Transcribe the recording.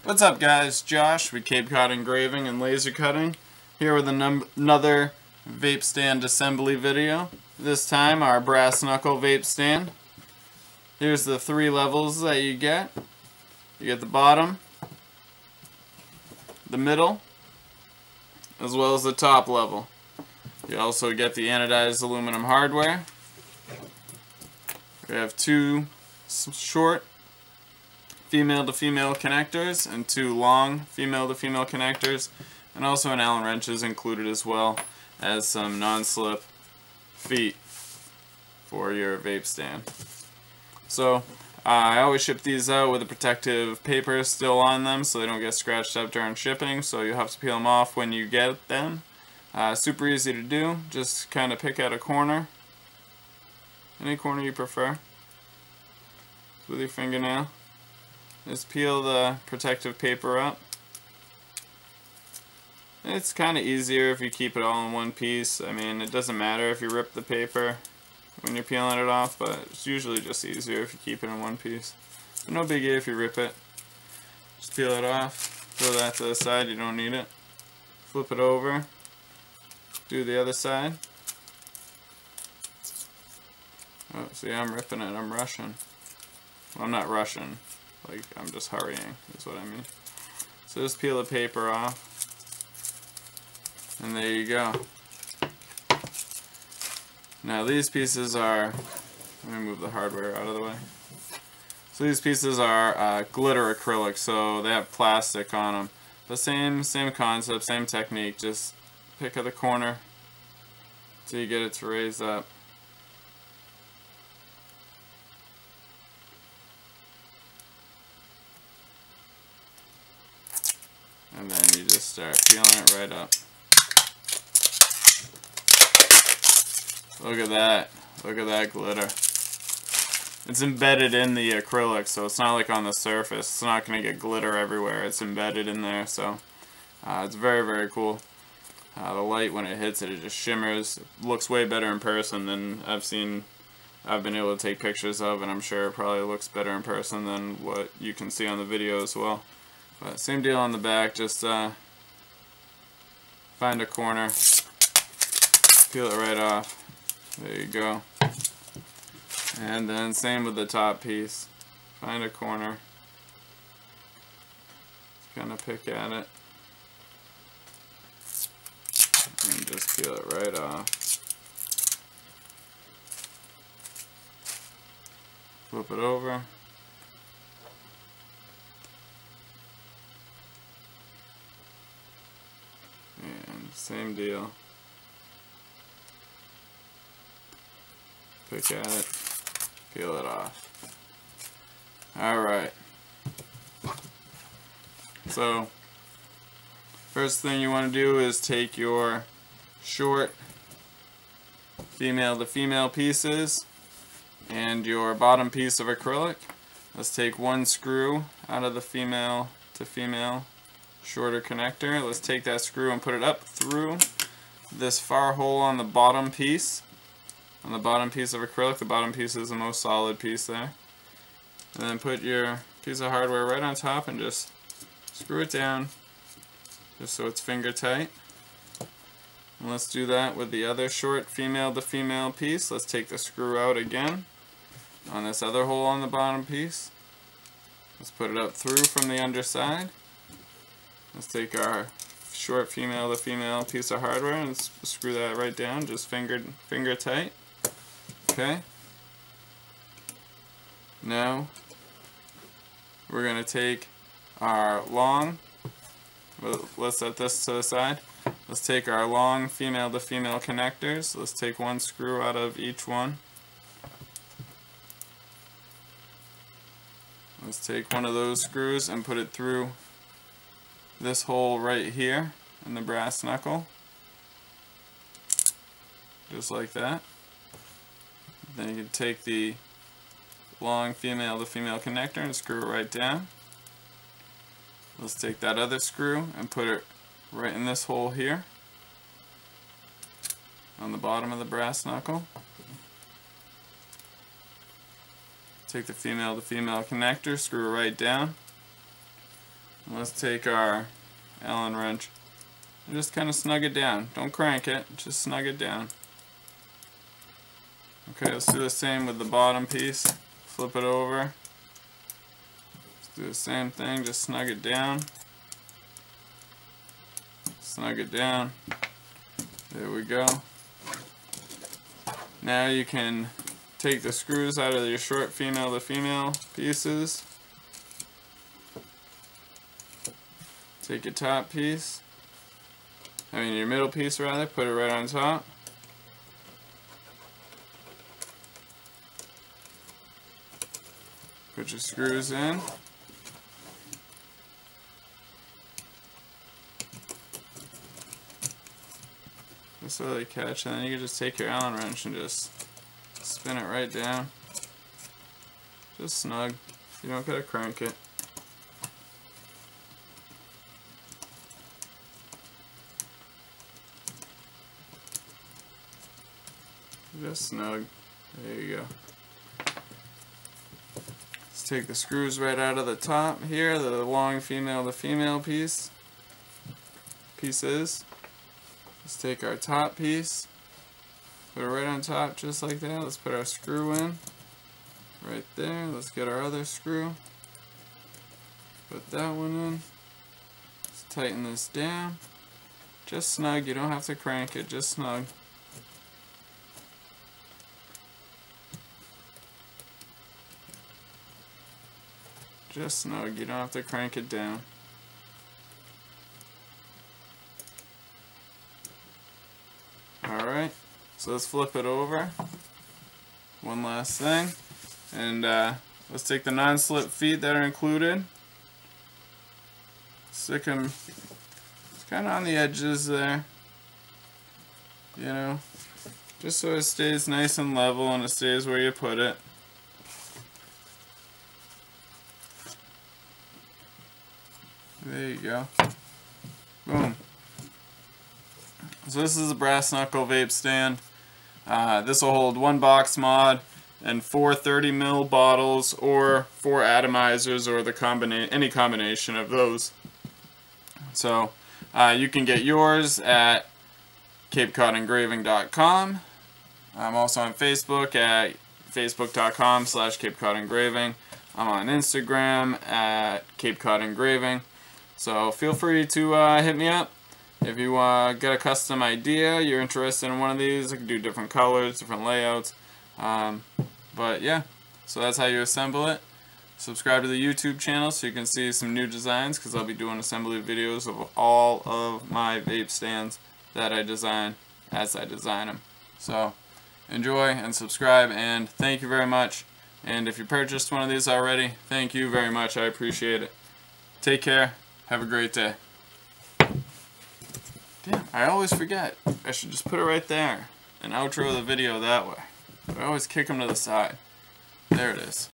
What's up guys, Josh with Cod Engraving and Laser Cutting, here with another vape stand assembly video. This time our Brass Knuckle Vape Stand. Here's the 3 levels that you get. You get the bottom, the middle, as well as the top level. You also get the anodized aluminum hardware. We have 2 short female-to-female connectors and 2 long female-to-female connectors, and also an Allen wrench is included as well as some non-slip feet for your vape stand. So I always ship these out with a protective paper still on them so they don't get scratched up during shipping, so you have to peel them off when you get them. Super easy to do, just kind of pick out a corner, any corner you prefer, with your fingernail. Just peel the protective paper up. It's kind of easier if you keep it all in one piece. I mean, it doesn't matter if you rip the paper when you're peeling it off, but it's usually just easier if you keep it in one piece. No biggie if you rip it. Just peel it off, throw that to the side, you don't need it. Flip it over, do the other side. Oh, see, I'm ripping it, I'm rushing. Well, I'm not rushing. Like, I'm just hurrying, is what I mean. So just peel the paper off. And there you go. Now these pieces are, let me move the hardware out of the way. So these pieces are glitter acrylic, so they have plastic on them. The same concept, same technique, just pick at the corner till you get it to raise up. And then you just start peeling it right up. Look at that. Look at that glitter. It's embedded in the acrylic, so it's not like on the surface. It's not going to get glitter everywhere. It's embedded in there, so it's very, very cool. The light, when it hits it, it just shimmers. It looks way better in person than I've been able to take pictures of, and I'm sure it probably looks better in person than what you can see on the video as well. But same deal on the back, just find a corner, peel it right off, there you go. And then same with the top piece, find a corner, just kind of pick at it, and just peel it right off. Flip it over. Same deal. Pick at it, peel it off. Alright. So, first thing you want to do is take your short female-to-female pieces and your bottom piece of acrylic. Let's take 1 screw out of the female-to-female shorter connector. Let's take that screw and put it up through this far hole on the bottom piece. On the bottom piece of acrylic, the bottom piece is the most solid piece there. And then put your piece of hardware right on top and just screw it down, just so it's finger tight. And let's do that with the other short female-to-female piece. Let's take the screw out again on this other hole on the bottom piece. Let's put it up through from the underside. Let's take our short female-to-female piece of hardware and screw that right down, just finger tight. Okay. Now we're going to take our long, let's set this to the side. Let's take our long female-to-female connectors. Let's take 1 screw out of each one. Let's take one of those screws and put it through this hole right here in the brass knuckle, just like that. Then you can take the long female-to-female connector and screw it right down. Let's take that other screw and put it right in this hole here on the bottom of the brass knuckle. Take the female to female connector, screw it right down. Let's take our Allen wrench and just kind of snug it down. Don't crank it, just snug it down. Okay, let's do the same with the bottom piece. Flip it over. Let's do the same thing, just snug it down. Snug it down. There we go. Now you can take the screws out of your short female to female pieces. Take your top piece, your middle piece rather, put it right on top. Put your screws in. Just so they catch, and then you can just take your Allen wrench and just spin it right down. Just snug. You don't gotta crank it. Just snug. There you go. Let's take the screws right out of the top here, the long female to female pieces. Let's take our top piece, put it right on top just like that. Let's put our screw in right there. Let's get our other screw. Put that one in. Let's tighten this down. Just snug, you don't have to crank it, just snug. Just snug, you don't have to crank it down. Alright, so let's flip it over. One last thing. And let's take the non-slip feet that are included. Stick them kind of on the edges there. You know, just so it stays nice and level and it stays where you put it. There you go. Boom. So this is a Brass Knuckle Vape Stand. This will hold 1 box mod and 4 30 ml bottles or 4 atomizers or any combination of those. So you can get yours at CapeCodEngraving.com. I'm also on Facebook at facebook.com/CapeCodEngraving. I'm on Instagram at Cape Cod Engraving. So feel free to hit me up. If you got a custom idea, you're interested in one of these, I can do different colors, different layouts. But yeah, so that's how you assemble it. Subscribe to the YouTube channel so you can see some new designs, because I'll be doing assembly videos of all of my vape stands that I design as I design them. So enjoy and subscribe, and thank you very much. And if you purchased one of these already, thank you very much. I appreciate it. Take care. Have a great day. Damn, I always forget. I should just put it right there and outro the video that way. But I always kick them to the side. There it is.